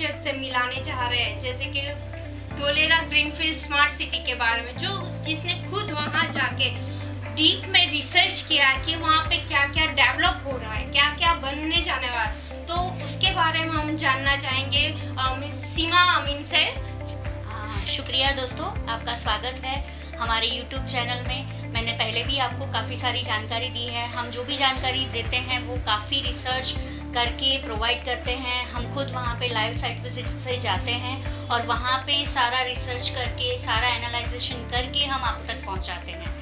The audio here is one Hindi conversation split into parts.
प्रोजेक्ट से मिलाने चाह रहे हैं, जैसे कि धोलेरा ग्रीनफील्ड स्मार्ट सिटी के बारे में, जो जिसने खुद वहाँ जाके डीप में रिसर्च किया है कि वहाँ पे क्या क्या डेवलप हो रहा है, क्या क्या बनने जाने वाला है। तो उसके बारे में हम जानना चाहेंगे मिस सीमा अमीन से। शुक्रिया दोस्तों, आपका स्वागत है हमारे YouTube चैनल में। मैंने पहले भी आपको काफ़ी सारी जानकारी दी है। हम जो भी जानकारी देते हैं वो काफ़ी रिसर्च करके प्रोवाइड करते हैं। हम खुद वहाँ पे लाइव साइट विजिट से जाते हैं और वहाँ पे सारा रिसर्च करके, सारा एनालाइजेशन करके हम आप तक पहुँचाते हैं।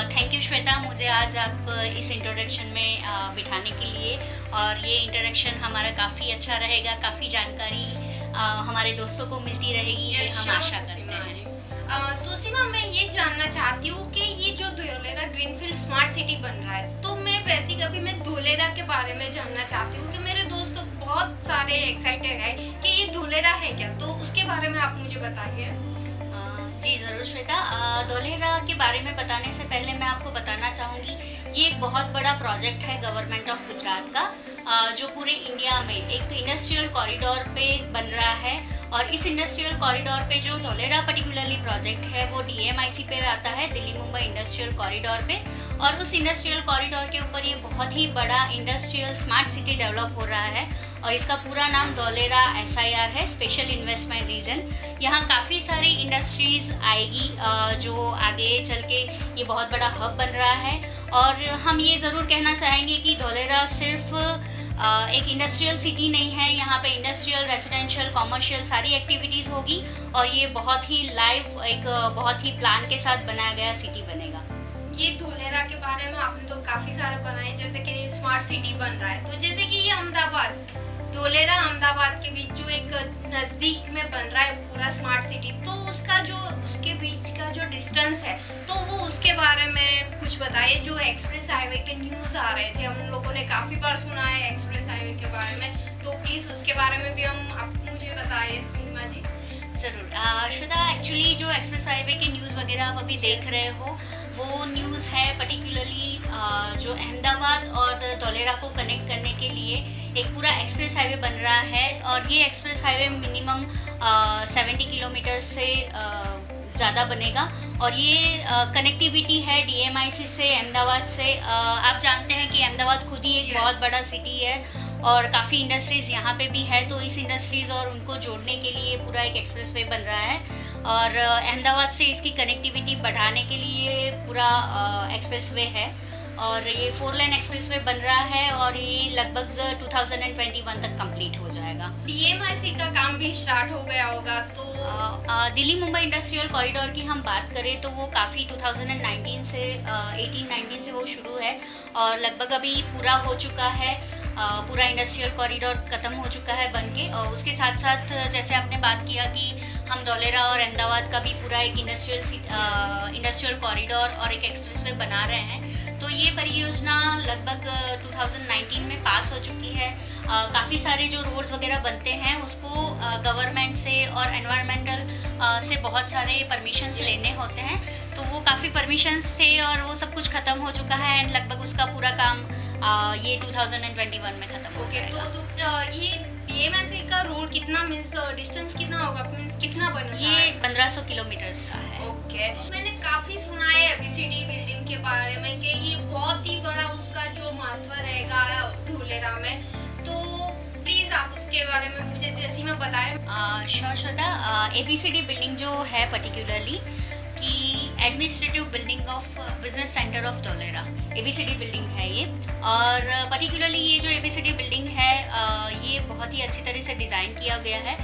थैंक यू श्वेता, मुझे आज आप इस इंट्रोडक्शन में बिठाने के लिए, और ये इंट्रोडक्शन हमारा काफ़ी अच्छा रहेगा, काफ़ी जानकारी हमारे दोस्तों को मिलती रहेगी, ये हम आशा करते हैं। तो सीमा, मैं ये जानना चाहती हूँ कि ये जो धोलेरा ग्रीनफील्ड स्मार्ट सिटी बन रहा है, तो मैं बेसिकली मैं धोलेरा के बारे में जानना चाहती हूँ कि मेरे दोस्त तो बहुत सारे एक्साइटेड है कि ये धोलेरा है क्या, तो उसके बारे में आप मुझे बताइए। जी ज़रूर श्वेता, धोलेरा के बारे में बताने से पहले मैं आपको बताना चाहूँगी, ये एक बहुत बड़ा प्रोजेक्ट है गवर्नमेंट ऑफ गुजरात का, जो पूरे इंडिया में एक इंडस्ट्रियल कॉरिडोर पे बन रहा है। और इस इंडस्ट्रियल कॉरिडोर पे जो धोलेरा पर्टिकुलरली प्रोजेक्ट है वो DMIC पे आता है, दिल्ली मुंबई इंडस्ट्रियल कॉरिडोर पे। और उस इंडस्ट्रियल कॉरिडोर के ऊपर ये बहुत ही बड़ा इंडस्ट्रियल स्मार्ट सिटी डेवलप हो रहा है, और इसका पूरा नाम धोलेरा SIR है, स्पेशल इन्वेस्टमेंट रीजन। यहाँ काफ़ी सारी इंडस्ट्रीज़ आएगी जो आगे चल के ये बहुत बड़ा हब बन रहा है। और हम ये ज़रूर कहना चाहेंगे कि धोलेरा सिर्फ एक इंडस्ट्रियल सिटी नहीं है, यहाँ पे इंडस्ट्रियल, रेजिडेंशियल, कॉमर्शियल सारी एक्टिविटीज़ होगी, और ये बहुत ही लाइव, एक बहुत ही प्लान के साथ बनाया गया सिटी बनेगा। ये धोलेरा के बारे में आपने तो काफ़ी सारे बनाए, जैसे कि स्मार्ट सिटी बन रहा है, तो जैसे कि ये अहमदाबाद, धोलेरा अहमदाबाद के बीच जो एक नज़दीक में बन रहा है पूरा स्मार्ट सिटी, तो उसका जो उसके बीच का जो डिस्टेंस है, तो वो उसके बारे में कुछ बताइए। जो एक्सप्रेस हाईवे के न्यूज़ आ रहे थे, हम लोगों ने काफ़ी बार सुना है एक्सप्रेस हाईवे के बारे में, तो प्लीज़ उसके बारे में भी आप मुझे बताइए सीमा जी। ज़रूर श्वेता, एक्चुअली जो एक्सप्रेस हाईवे के न्यूज़ वगैरह आप अभी देख रहे हो, वो न्यूज़ है पर्टिकुलरली जो अहमदाबाद और धोलेरा को कनेक्ट करने के लिए एक पूरा एक्सप्रेस हाईवे बन रहा है। और ये एक्सप्रेस हाईवे मिनिमम 70 किलोमीटर से ज़्यादा बनेगा, और ये कनेक्टिविटी है DMIC से, अहमदाबाद से। आप जानते हैं कि अहमदाबाद खुद ही एक बहुत बड़ा सिटी है और काफ़ी इंडस्ट्रीज़ यहाँ पे भी है, तो इस इंडस्ट्रीज़ और उनको जोड़ने के लिए पूरा एक एक्सप्रेस वे बन रहा है। और अहमदाबाद से इसकी कनेक्टिविटी बढ़ाने के लिए पूरा एक्सप्रेस वे है, और ये 4 लेन एक्सप्रेस वे बन रहा है, और ये लगभग 2021 तक कंप्लीट हो जाएगा। DMIC का काम भी स्टार्ट हो गया होगा, तो दिल्ली मुंबई इंडस्ट्रियल कॉरिडोर की हम बात करें तो वो काफ़ी 2019 से 18-19 से वो शुरू है, और लगभग अभी पूरा हो चुका है। पूरा इंडस्ट्रियल कॉरिडोर ख़त्म हो चुका है बन के। और उसके साथ साथ जैसे आपने बात किया कि हम धोलेरा और अहमदाबाद का भी पूरा एक इंडस्ट्रियल कॉरिडोर और एक एक्सप्रेस वे बना रहे हैं, तो ये परियोजना लगभग 2019 में पास हो चुकी है। काफ़ी सारे जो रोड्स वगैरह बनते हैं उसको गवर्नमेंट से और एनवायरमेंटल से बहुत सारे परमिशंस लेने होते हैं, तो वो काफ़ी परमिशंस थे और वो सब कुछ ख़त्म हो चुका है, एंड लगभग उसका पूरा काम ये 2021 में ख़त्म हो जाएगा। तो ये DMIC का रोड कितना, मीन्स डिस्टेंस कितना होगा, मीन्स कितना बन रहा है? ये 1500 किलोमीटर्स का है। ओके, मैंने काफ़ी सुना है ABCD बिल्डिंग के बारे में कि ये बहुत ही बड़ा उसका जो महत्व रहेगा धोलेरा में, तो प्लीज़ आप उसके बारे में मुझे जैसी में बताएं। श्योर श्वेता, ABCD बिल्डिंग जो है पर्टिकुलरली कि administrative building of business centre of Dholera, ABCD building है ये। और पर्टिकुलरली ये जो ABCD बिल्डिंग है ये बहुत ही अच्छी तरह से डिज़ाइन किया गया है।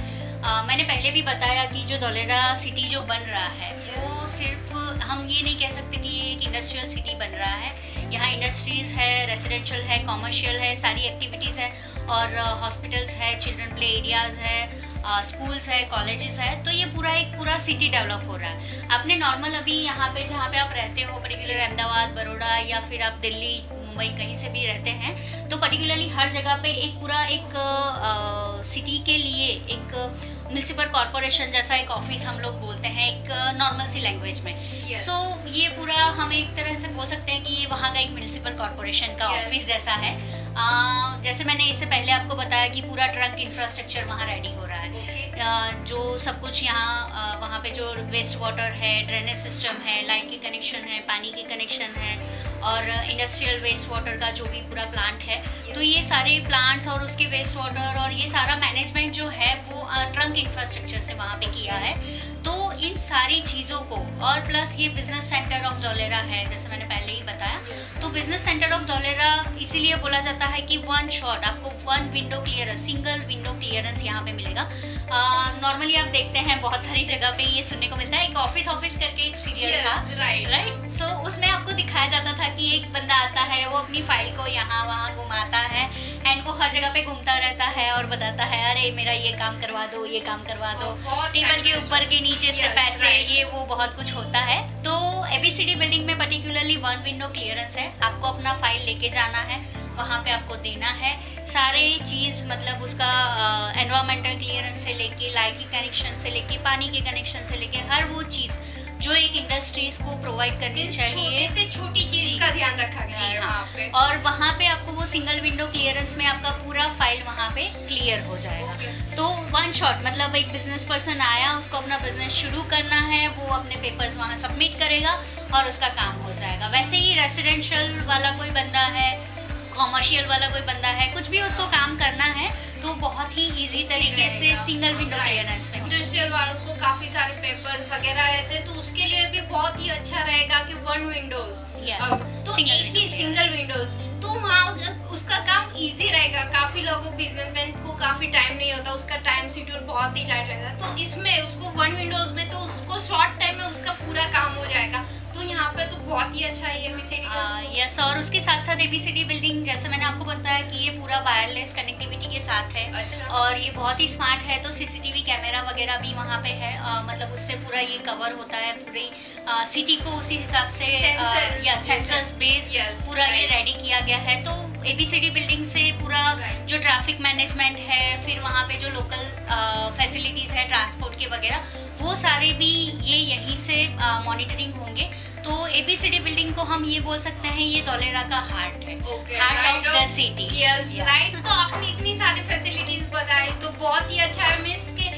मैंने पहले भी बताया कि जो धोलेरा सिटी जो बन रहा है वो सिर्फ, हम ये नहीं कह सकते कि ये एक इंडस्ट्रियल सिटी बन रहा है। यहाँ इंडस्ट्रीज़ है, रेजिडेंशियल है, कॉमर्शियल है, सारी एक्टिविटीज़ है, और हॉस्पिटल्स है, चिल्ड्रन प्ले एरियाज़ है, स्कूल्स है, कॉलेजेस है, तो ये पूरा सिटी डेवलप हो रहा है। आपने नॉर्मल अभी यहाँ पे जहाँ पे आप रहते हो, पर्टिकुलर अहमदाबाद, बड़ौदा, या फिर आप दिल्ली, मुंबई कहीं से भी रहते हैं, तो पर्टिकुलरली हर जगह पे एक सिटी के लिए एक म्यूनसिपल कॉरपोरेशन जैसा एक ऑफिस हम लोग बोलते हैं एक नॉर्मल सी लैंग्वेज में। सो ये पूरा हम एक तरह से बोल सकते हैं कि ये वहाँ का एक म्यूनसिपल कॉरपोरेशन का ऑफिस जैसा है। जैसे मैंने इससे पहले आपको बताया कि पूरा ट्रंक इंफ्रास्ट्रक्चर वहाँ रेडी हो रहा है। जो सब कुछ यहाँ वहाँ पे जो वेस्ट वाटर है, ड्रेनेज सिस्टम है, लाइट के कनेक्शन है, पानी के कनेक्शन है और इंडस्ट्रियल वेस्ट वाटर का जो भी पूरा प्लांट है, तो ये सारे प्लांट्स और उसके वेस्ट वाटर और ये सारा मैनेजमेंट जो है वो ट्रंक इंफ्रास्ट्रक्चर से वहाँ पे किया है। तो इन सारी चीज़ों को और प्लस ये बिजनेस सेंटर ऑफ धोलेरा है, जैसे मैंने पहले ही बताया। तो बिजनेस सेंटर ऑफ धोलेरा इसीलिए बोला जाता है कि वन शॉट, आपको one window clearance, single window clearance यहाँ पे मिलेगा। नॉर्मली आप देखते हैं बहुत सारी जगह पे ये सुनने को मिलता है। एक ऑफिस करके एक सीरियल था, राइट। सो उसमें आपको दिखाया जाता था कि एक बंदा आता है, वो अपनी फाइल को यहाँ वहाँ घुमाता है एंड वो हर जगह पे घूमता रहता है और बताता है अरे मेरा ये काम करवा दो, ये काम करवा दो, टेबल के ऊपर के नीचे से पैसे, ये वो बहुत कुछ होता है। तो एबीसीडी बिल्डिंग में पर्टिकुलरली वन विंडो क्लियरेंस है। आपको अपना फाइल लेके जाना है, वहाँ पे आपको देना है सारे चीज़, मतलब उसका एनवायरमेंटल क्लियरेंस से लेके, लाइट के कनेक्शन से लेके, पानी के कनेक्शन से लेके, हर वो चीज़ जो एक इंडस्ट्रीज को प्रोवाइड करनी चाहिए, छोटी से छोटी चीज का ध्यान रखा गया है वहाँ पे। और वहाँ पे आपको वो सिंगल विंडो क्लियरेंस में आपका पूरा फाइल वहाँ पे क्लियर हो जाएगा। तो वन शॉट, मतलब एक बिजनेस पर्सन आया, उसको अपना बिजनेस शुरू करना है, वो अपने पेपर्स वहाँ सबमिट करेगा और उसका काम हो जाएगा। वैसे ही रेसिडेंशियल वाला कोई बंदा है, कॉमर्शियल वाला कोई बंदा है, कुछ भी उसको काम करना है तो बहुत ही इजी तरीके से सिंगल विंडो क्लियरेंस में। इंडस्ट्रियल वालों को काफी सारे पेपर्स वगैरह रहते हैं, तो उसके लिए भी बहुत ही अच्छा रहेगा कि वन विंडोज, तो एक ही सिंगल विंडोज, तो वहाँ उसका काम इजी रहेगा। काफी लोगों, बिजनेसमैन को काफी टाइम नहीं होता, उसका टाइम शेड्यूल बहुत ही टाइट रहता है, तो इसमें उसको वन विंडोज में तो उसको शॉर्ट टाइम में उसका पूरा काम हो जाएगा। तो यहाँ पे तो बहुत ही अच्छा है एबीसीडी। यस, और उसके साथ साथ एबीसीडी बिल्डिंग, जैसे मैंने आपको बताया कि ये पूरा वायरलेस कनेक्टिविटी के साथ है। अच्छा। और ये बहुत ही स्मार्ट है, तो सीसीटीवी कैमरा वगैरह भी वहाँ पे है। मतलब उससे पूरा ये कवर होता है, पूरी सिटी को उसी हिसाब से या सेंसर्स बेस्ड पूरा ये रेडी किया गया है। तो एबीसीडी बिल्डिंग से पूरा जो ट्रैफिक मैनेजमेंट है, फिर वहाँ पे जो लोकल फैसिलिटीज़ है ट्रांसपोर्ट के वगैरह, वो सारे भी ये यहीं से मॉनिटरिंग होंगे। तो एबीसीडी बिल्डिंग को हम ये बोल सकते हैं ये धोलेरा का हार्ट है, heart of the city. Yes, right. तो आपने इतनी सारी फैसिलिटीज बताई, तो बहुत ही अच्छा है। मिस के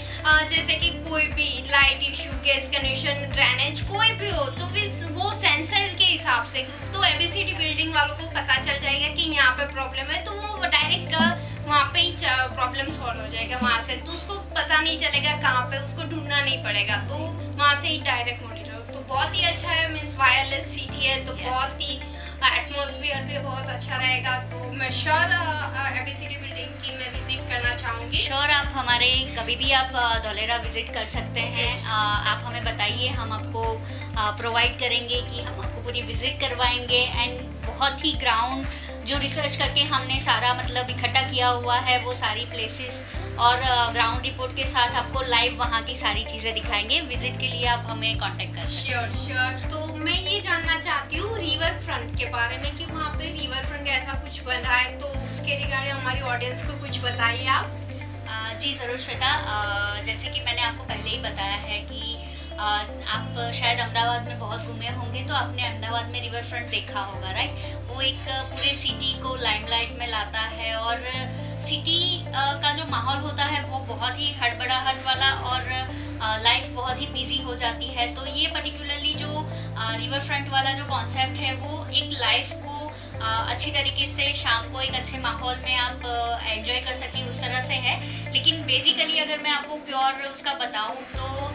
जैसे कि कोई भी light issue, gas connection, drainage कोई भी हो, तो फिर वो सेंसर के हिसाब से तो एबीसीडी बिल्डिंग वालों को पता चल जाएगा कि यहाँ पे प्रॉब्लम है, तो वो डायरेक्ट वहाँ पे ही प्रॉब्लम सॉल्व हो जाएगा वहाँ से। तो उसको पता नहीं चलेगा कहाँ पे, उसको ढूंढना नहीं पड़ेगा, तो वहाँ से ही डायरेक्ट मॉनिटर। तो बहुत ही अच्छा है, मीन्स वायरलेस सिटी है, तो बहुत ही एटमॉस्फेयर भी बहुत अच्छा रहेगा। तो मैं श्योर एबीसीडी बिल्डिंग की मैं विजिट करना चाहूँगी। श्योर, आप हमारे कभी भी आप धोलेरा विजिट कर सकते हैं। आप हमें बताइए, हम आपको प्रोवाइड करेंगे कि हम आपको पूरी विजिट करवाएंगे। एंड बहुत ही ग्राउंड जो रिसर्च करके हमने सारा मतलब इकट्ठा किया हुआ है, वो सारी प्लेसेस और ग्राउंड रिपोर्ट के साथ आपको लाइव वहाँ की सारी चीज़ें दिखाएंगे। विजिट के लिए आप हमें कांटेक्ट कर सकते हैं। श्योर। तो मैं ये जानना चाहती हूँ रिवर फ्रंट के बारे में कि वहाँ पे रिवर फ्रंट ऐसा कुछ बन रहा है, तो उसके रिगार्डिंग हमारी ऑडियंस को कुछ बताइए आप। जी ज़रूर श्वेता, जैसे कि मैंने आपको पहले ही बताया है कि आप शायद अहमदाबाद में बहुत घूमे होंगे, तो आपने अहमदाबाद में रिवर फ्रंट देखा होगा, राइट। वो एक पूरे सिटी को लाइमलाइट में लाता है और सिटी का जो माहौल होता है वो बहुत ही हड़बड़ाहट वाला और लाइफ बहुत ही बिजी हो जाती है। तो ये पर्टिकुलरली जो रिवर फ्रंट वाला जो कॉन्सेप्ट है, वो एक लाइफ को अच्छी तरीके से शाम को एक अच्छे माहौल में आप एंजॉय कर सकें, उस तरह से है। लेकिन बेसिकली अगर मैं आपको प्योर उसका बताऊं तो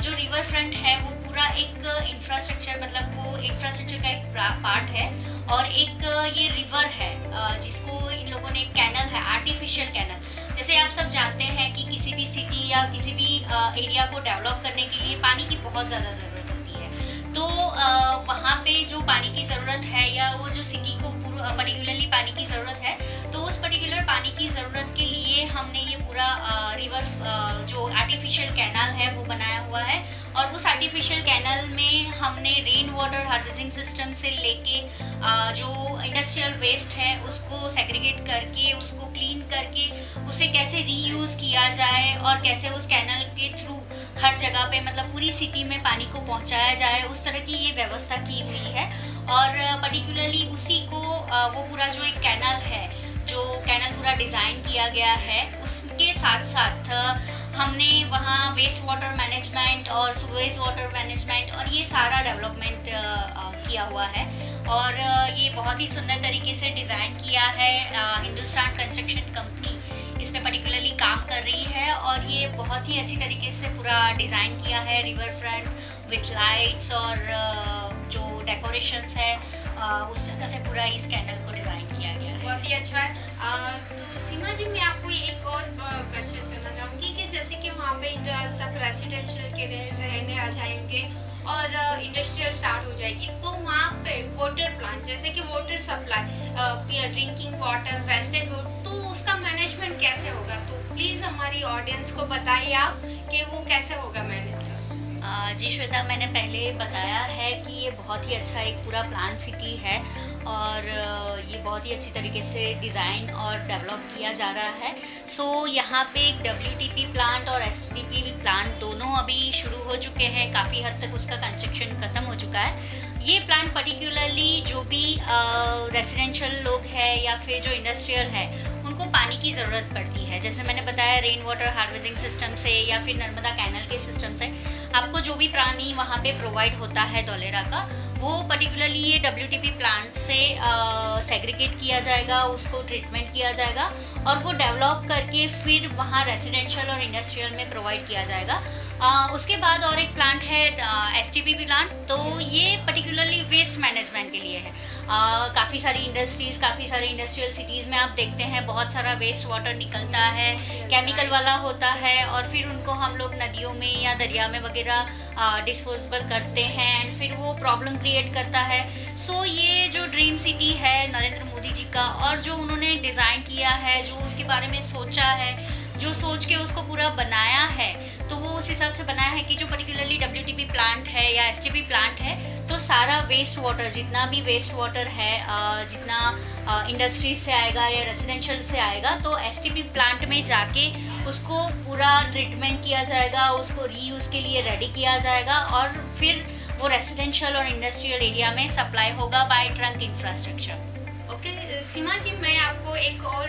जो रिवर फ्रंट है वो पूरा एक इंफ्रास्ट्रक्चर, मतलब वो इंफ्रास्ट्रक्चर का एक पार्ट है। और एक ये रिवर है जिसको इन लोगों ने, एक कैनल है, आर्टिफिशियल कैनल। जैसे आप सब जानते हैं कि किसी भी सिटी या किसी भी एरिया को डेवलप करने के लिए पानी की बहुत ज़्यादा ज़रूरत होती है। तो वहाँ पे जो पानी की ज़रूरत है या वो जो सिटी को पर्टिकुलरली पानी की ज़रूरत है, तो उस पर्टिकुलर पानी की ज़रूरत के लिए हमने ये पूरा रिवर जो आर्टिफिशियल कैनाल है वो बनाया हुआ है। और उस आर्टिफिशियल कैनाल में हमने रेन वाटर हार्वेस्टिंग सिस्टम से लेके जो इंडस्ट्रियल वेस्ट है उसको सेग्रीगेट करके, उसको क्लीन करके, उसे कैसे रीयूज़ किया जाए और कैसे उस कैनाल के थ्रू हर जगह पे, मतलब पूरी सिटी में पानी को पहुंचाया जाए, उस तरह की ये व्यवस्था की हुई है। और पर्टिकुलरली उसी को वो पूरा जो एक कैनाल है जो कैनल पूरा डिज़ाइन किया गया है, उसके साथ साथ हमने वहाँ वेस्ट वाटर मैनेजमेंट और सीवेज वाटर मैनेजमेंट और ये सारा डेवलपमेंट किया हुआ है। और ये बहुत ही सुंदर तरीके से डिज़ाइन किया है। हिंदुस्तान कंस्ट्रक्शन कंपनी इसमें पर्टिकुलरली काम कर रही है और ये बहुत ही अच्छी तरीके से पूरा डिज़ाइन किया है। रिवर फ्रंट विथ लाइट्स और जो डेकोरेशंस है उस तरह से पूरा इस कैनल को डिज़ाइन किया गया है। बहुत ही अच्छा है। तो सीमा जी, मैं आपको एक और क्वेश्चन करना चाहूँगी कि जैसे कि वहाँ पे सब रेसिडेंशियल के रहने आ जाएंगे और इंडस्ट्रियल स्टार्ट हो जाएगी, तो वहाँ पे वाटर प्लांट जैसे कि water supply, drinking water, wastage water, तो उसका मैनेजमेंट कैसे होगा? तो प्लीज़ हमारी ऑडियंस को बताइए आप कि वो कैसे होगा मैनेज। जी श्वेता, मैंने पहले बताया है कि ये बहुत ही अच्छा एक पूरा प्लान सिटी है और ये बहुत ही अच्छी तरीके से डिज़ाइन और डेवलप किया जा रहा है। सो यहाँ पे एक WTP प्लांट और STP प्लांट दोनों अभी शुरू हो चुके हैं। काफ़ी हद तक उसका कंस्ट्रक्शन ख़त्म हो चुका है। ये प्लांट पर्टिकुलरली जो भी रेसिडेंशियल लोग हैं या फिर जो इंडस्ट्रियल है, उनको पानी की ज़रूरत पड़ती है। जैसे मैंने बताया, रेन वाटर हार्वेस्टिंग सिस्टम से या फिर नर्मदा कैनल के सिस्टम से आपको जो भी पानी वहाँ पे प्रोवाइड होता है धौलेरा का, वो पर्टिकुलरली ये WTP प्लांट से सेग्रीगेट किया जाएगा, उसको ट्रीटमेंट किया जाएगा और वो डेवलप करके फिर वहाँ रेसिडेंशियल और इंडस्ट्रियल में प्रोवाइड किया जाएगा। उसके बाद और एक प्लांट है STP प्लांट, तो ये पर्टिकुलरली वेस्ट मैनेजमेंट के लिए है। काफ़ी सारी इंडस्ट्रीज़, काफ़ी सारे इंडस्ट्रियल सिटीज़ में आप देखते हैं बहुत सारा वेस्ट वाटर निकलता है, केमिकल वाला होता है और फिर उनको हम लोग नदियों में या दरिया में वगैरह डिस्पोजेबल करते हैं एंड फिर वो प्रॉब्लम क्रिएट करता है। सो ये जो ड्रीम सिटी है नरेंद्र मोदी जी का और जो उन्होंने डिज़ाइन किया है, जो उसके बारे में सोचा है, जो सोच के उसको पूरा बनाया है, तो वो उस हिसाब से बनाया है कि जो पर्टिकुलरली WTP प्लांट है या STP प्लांट है, तो सारा वेस्ट वाटर, जितना भी वेस्ट वाटर है, जितना इंडस्ट्रीज से आएगा या रेसिडेंशियल से आएगा, तो STP प्लांट में जाके उसको पूरा ट्रीटमेंट किया जाएगा, उसको रीयूज़ के लिए रेडी किया जाएगा और फिर वो रेसिडेंशियल और इंडस्ट्रियल एरिया में सप्लाई होगा बाय ट्रंक इंफ्रास्ट्रक्चर। ओके सीमा जी, मैं आपको एक और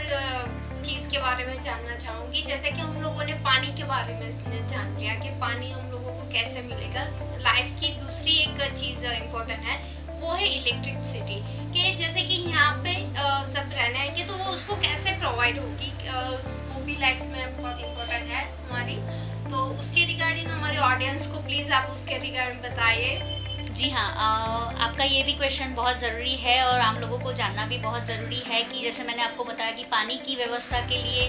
चीज़ के बारे में जानना चाहूँगी। जैसे कि हम लोगों ने पानी के बारे में जान लिया कि पानी हम लोगों को कैसे मिलेगा। लाइफ की दूसरी एक चीज़ इम्पोर्टेंट है, वो है इलेक्ट्रिसिटी। कि जैसे कि यहाँ पे सब रहने आएंगे तो वो उसको कैसे प्रोवाइड होगी, वो भी लाइफ में बहुत इम्पोर्टेंट है हमारी। तो उसके रिगार्डिंग हमारे ऑडियंस को प्लीज़ आप उसके रिगार्डिंग बताइए। जी हाँ, आपका ये भी क्वेश्चन बहुत ज़रूरी है और आम लोगों को जानना भी बहुत ज़रूरी है कि जैसे मैंने आपको बताया कि पानी की व्यवस्था के लिए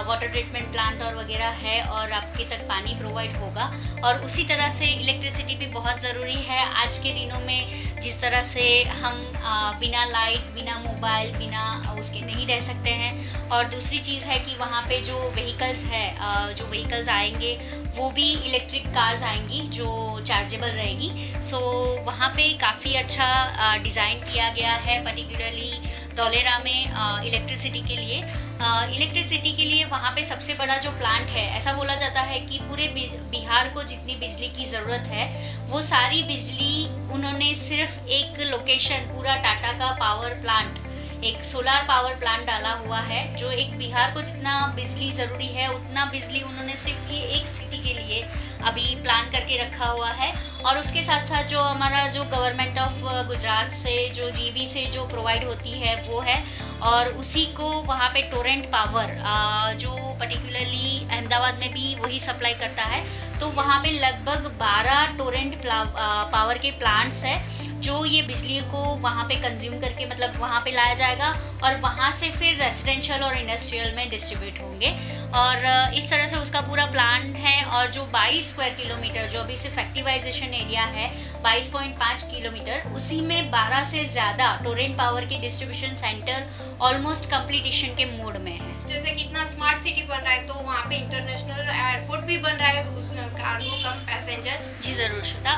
वाटर ट्रीटमेंट प्लांट और वगैरह है और आपके तक पानी प्रोवाइड होगा और उसी तरह से इलेक्ट्रिसिटी भी बहुत ज़रूरी है। आज के दिनों में जिस तरह से हम बिना लाइट, बिना मोबाइल, बिना उसके नहीं रह सकते हैं। और दूसरी चीज़ है कि वहाँ पे जो व्हीकल्स है, जो व्हीकल्स आएंगे वो भी इलेक्ट्रिक कार्स आएंगी जो चार्जेबल रहेगी। सो वहाँ पे काफ़ी अच्छा डिज़ाइन किया गया है पर्टिकुलरली धौलेरा में इलेक्ट्रिसिटी के लिए। इलेक्ट्रिसिटी के लिए वहाँ पे सबसे बड़ा जो प्लांट है, ऐसा बोला जाता है कि पूरे बिहार को जितनी बिजली की ज़रूरत है वो सारी बिजली उन्होंने सिर्फ एक लोकेशन, पूरा टाटा का पावर प्लांट, एक सोलार पावर प्लांट डाला हुआ है, जो एक बिहार को जितना बिजली ज़रूरी है उतना बिजली उन्होंने सिर्फ ये एक सिटी के लिए अभी प्लान करके रखा हुआ है। और उसके साथ साथ जो हमारा जो गवर्नमेंट ऑफ गुजरात से जो जीबी से जो प्रोवाइड होती है वो है, और उसी को वहाँ पे टोरेंट पावर जो पर्टिकुलरली अहमदाबाद में भी वही सप्लाई करता है। तो वहाँ पे लगभग 12 टोरेंट पावर के प्लांट्स है जो ये बिजली को वहाँ पे कंज्यूम करके, मतलब वहाँ पे लाया जाएगा और वहाँ से फिर रेसिडेंशियल और इंडस्ट्रियल में डिस्ट्रीब्यूट होंगे। और इस तरह से उसका पूरा प्लान है। और जो 22 स्क्वायर किलोमीटर जो अभी सिर्फ एक्टिवाइजेशन एरिया है 22.5 किलोमीटर, उसी में 12 से ज़्यादा टोरेंट पावर के डिस्ट्रीब्यूशन सेंटर ऑलमोस्ट कंप्लीटेशन के मोड में है। जैसे कितना स्मार्ट सिटी बन रहा है तो वहाँ पे इंटरनेशनल एयरपोर्ट भी बन रहा है, उस कार्गो कम पैसेंजर। जी ज़रूर श्वेता,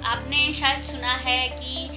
आपने शायद सुना है कि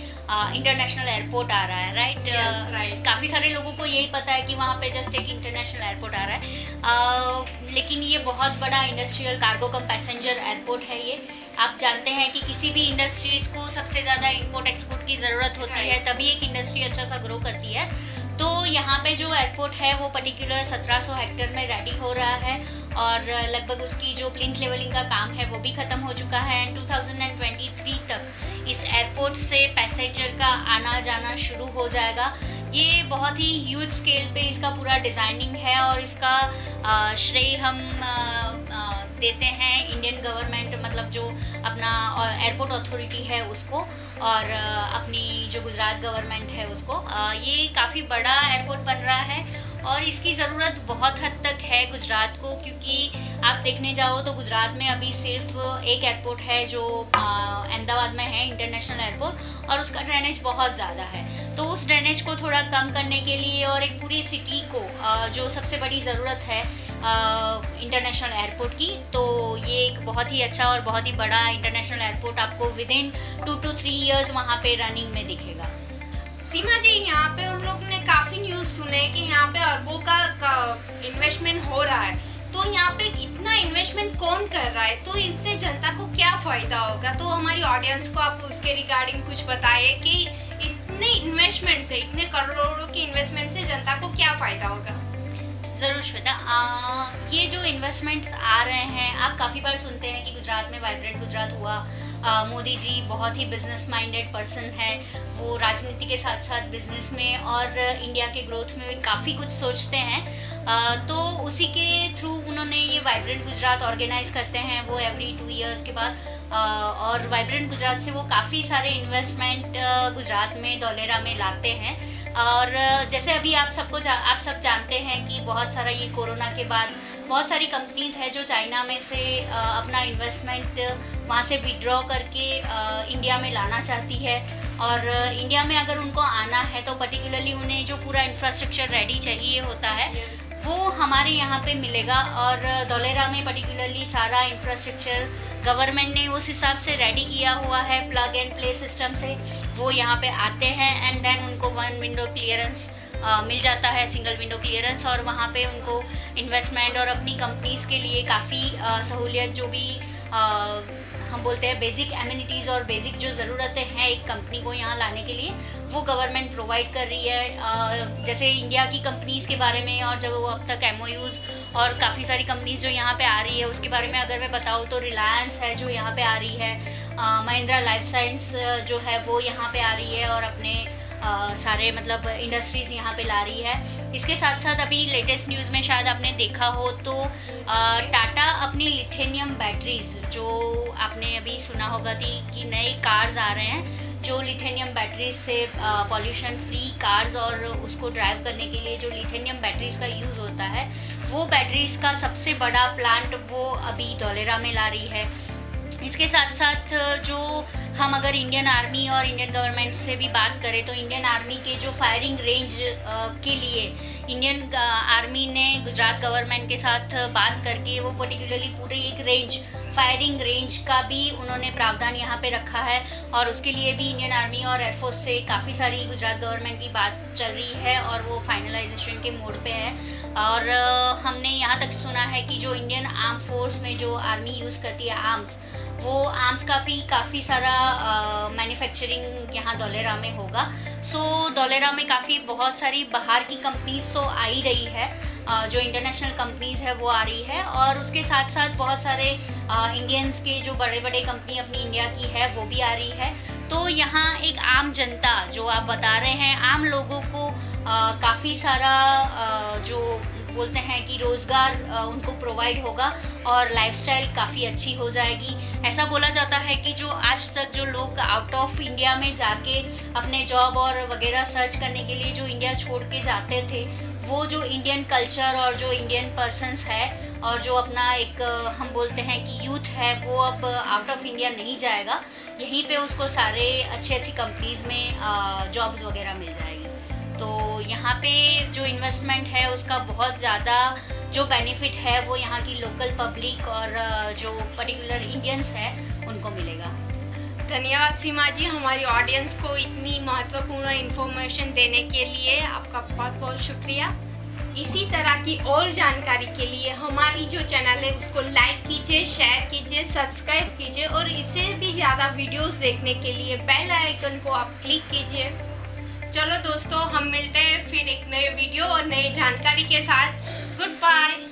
इंटरनेशनल एयरपोर्ट आ रहा है, राइट? काफ़ी सारे लोगों को यही पता है कि वहाँ पे जस्ट एक इंटरनेशनल एयरपोर्ट आ रहा है, लेकिन ये बहुत बड़ा इंडस्ट्रियल कार्गो कम पैसेंजर एयरपोर्ट है। ये आप जानते हैं कि किसी भी इंडस्ट्रीज़ को सबसे ज़्यादा इंपोर्ट एक्सपोर्ट की ज़रूरत होती है, तभी एक इंडस्ट्री अच्छा सा ग्रो करती है। तो यहाँ पे जो एयरपोर्ट है वो पर्टिकुलर 1700 हेक्टेयर में रेडी हो रहा है और लगभग उसकी जो प्लिंथ लेवलिंग का काम है वो भी ख़त्म हो चुका है। एंड 2023 तक इस एयरपोर्ट से पैसेंजर का आना जाना शुरू हो जाएगा। ये बहुत ही ह्यूज स्केल पे इसका पूरा डिज़ाइनिंग है और इसका श्रेय हम देते हैं इंडियन गवर्नमेंट, मतलब जो अपना एयरपोर्ट अथॉरिटी है उसको, और अपनी जो गुजरात गवर्नमेंट है उसको। ये काफ़ी बड़ा एयरपोर्ट बन रहा है और इसकी ज़रूरत बहुत हद तक है गुजरात को, क्योंकि आप देखने जाओ तो गुजरात में अभी सिर्फ एक एयरपोर्ट है जो अहमदाबाद में है, इंटरनेशनल एयरपोर्ट, और उसका ड्रेनेज बहुत ज़्यादा है। तो उस ड्रेनेज को थोड़ा कम करने के लिए और एक पूरी सिटी को जो सबसे बड़ी ज़रूरत है इंटरनेशनल एयरपोर्ट की, तो ये एक बहुत ही अच्छा और बहुत ही बड़ा इंटरनेशनल एयरपोर्ट आपको विदिन 2 to 3 years वहाँ पे रनिंग में दिखेगा। सीमा जी, यहाँ पे हम लोग ने काफ़ी न्यूज़ सुने कि यहाँ पे अरबों का इन्वेस्टमेंट हो रहा है, तो यहाँ पे इतना इन्वेस्टमेंट कौन कर रहा है, तो इनसे जनता को क्या फ़ायदा होगा? तो हमारी ऑडियंस को आप उसके रिगार्डिंग कुछ बताइए कि इतने इन्वेस्टमेंट से, इतने करोड़ों की इन्वेस्टमेंट से जनता को क्या फ़ायदा होगा? ज़रूर श्वेता, ये जो इन्वेस्टमेंट्स आ रहे हैं, आप काफ़ी बार सुनते हैं कि गुजरात में वाइब्रेंट गुजरात हुआ। मोदी जी बहुत ही बिजनेस माइंडेड पर्सन है, वो राजनीति के साथ साथ बिजनेस में और इंडिया के ग्रोथ में भी काफ़ी कुछ सोचते हैं। तो उसी के थ्रू उन्होंने ये वाइब्रेंट गुजरात ऑर्गेनाइज करते हैं वो एवरी 2 years के बाद, और वाइब्रेंट गुजरात से वो काफ़ी सारे इन्वेस्टमेंट गुजरात में धोलेरा में लाते हैं। और जैसे अभी आप सब जानते हैं कि बहुत सारा ये कोरोना के बाद बहुत सारी कंपनीज है जो चाइना में से अपना इन्वेस्टमेंट वहाँ से विड्रॉ करके इंडिया में लाना चाहती है, और इंडिया में अगर उनको आना है तो पर्टिकुलरली उन्हें जो पूरा इंफ्रास्ट्रक्चर रेडी चाहिए होता है वो हमारे यहाँ पे मिलेगा। और धोलेरा में पर्टिकुलरली सारा इंफ्रास्ट्रक्चर गवर्नमेंट ने उस हिसाब से रेडी किया हुआ है, प्लग एंड प्ले सिस्टम से वो यहाँ पे आते हैं एंड देन उनको 1 विंडो क्लियरेंस मिल जाता है, सिंगल विंडो क्लियरेंस, और वहाँ पे उनको इन्वेस्टमेंट और अपनी कंपनीज़ के लिए काफ़ी सहूलियत, जो भी हम बोलते हैं बेसिक एमिनिटीज़ और बेसिक जो ज़रूरतें हैं एक कंपनी को यहाँ लाने के लिए, वो गवर्नमेंट प्रोवाइड कर रही है। जैसे इंडिया की कंपनीज़ के बारे में और जब वो अब तक MOUs और काफ़ी सारी कंपनीज़ जो यहाँ पे आ रही है उसके बारे में अगर मैं बताऊँ तो रिलायंस है जो यहाँ पे आ रही है, महिंद्रा लाइफ साइंस जो है वो यहाँ पे आ रही है और अपने सारे मतलब इंडस्ट्रीज़ यहाँ पे ला रही है। इसके साथ साथ अभी लेटेस्ट न्यूज़ में शायद आपने देखा हो तो टाटा अपनी लिथियम बैटरीज, जो आपने अभी सुना होगा कि नए कार्स आ रहे हैं जो लिथियम बैटरीज से पॉल्यूशन फ्री कार्स, और उसको ड्राइव करने के लिए जो लिथियम बैटरीज का यूज़ होता है वो बैटरीज का सबसे बड़ा प्लांट वो अभी धोलेरा में ला रही है। इसके साथ साथ जो हम अगर इंडियन आर्मी और इंडियन गवर्नमेंट से भी बात करें तो इंडियन आर्मी के जो फायरिंग रेंज के लिए इंडियन आर्मी ने गुजरात गवर्नमेंट के साथ बात करके वो पर्टिकुलरली पूरे एक रेंज, फायरिंग रेंज का भी उन्होंने प्रावधान यहाँ पे रखा है, और उसके लिए भी इंडियन आर्मी और एयरफोर्स से काफ़ी सारी गुजरात गवर्नमेंट की बात चल रही है और वो फाइनलाइजेशन के मोड पे है। और हमने यहाँ तक सुना है कि जो इंडियन आर्म फोर्स में जो आर्मी यूज़ करती है आर्म्स, वो आर्म्स का भी काफ़ी सारा मैन्युफैक्चरिंग यहाँ धोलेरा में होगा। सो धोलेरा में काफ़ी बहुत सारी बाहर की कंपनीज तो आ ही रही है, जो इंटरनेशनल कंपनीज है वो आ रही है, और उसके साथ साथ बहुत सारे इंडियंस के जो बड़े बड़े कंपनी अपनी इंडिया की है वो भी आ रही है। तो यहाँ एक आम जनता, जो आप बता रहे हैं, आम लोगों को काफ़ी सारा जो बोलते हैं कि रोज़गार उनको प्रोवाइड होगा और लाइफस्टाइल काफ़ी अच्छी हो जाएगी। ऐसा बोला जाता है कि जो आज तक जो लोग आउट ऑफ इंडिया में जाके अपने जॉब और वगैरह सर्च करने के लिए जो इंडिया छोड़ के जाते थे, वो जो इंडियन कल्चर और जो इंडियन पर्सन्स है और जो अपना एक हम बोलते हैं कि यूथ है, वो अब आउट ऑफ इंडिया नहीं जाएगा, यहीं पे उसको सारे अच्छी कंपनीज़ में जॉब्स वगैरह मिल जाएगी। तो यहाँ पे जो इन्वेस्टमेंट है उसका बहुत ज़्यादा जो बेनिफिट है वो यहाँ की लोकल पब्लिक और जो पर्टिकुलर इंडियंस है उनको मिलेगा। धन्यवाद सीमा जी, हमारी ऑडियंस को इतनी महत्वपूर्ण इन्फॉर्मेशन देने के लिए आपका बहुत बहुत शुक्रिया। इसी तरह की और जानकारी के लिए हमारी जो चैनल है उसको लाइक कीजिए, शेयर कीजिए, सब्सक्राइब कीजिए, और इससे भी ज़्यादा वीडियोस देखने के लिए बेल आइकन को आप क्लिक कीजिए। चलो दोस्तों, हम मिलते हैं फिर एक नए वीडियो और नई जानकारी के साथ। Good bye.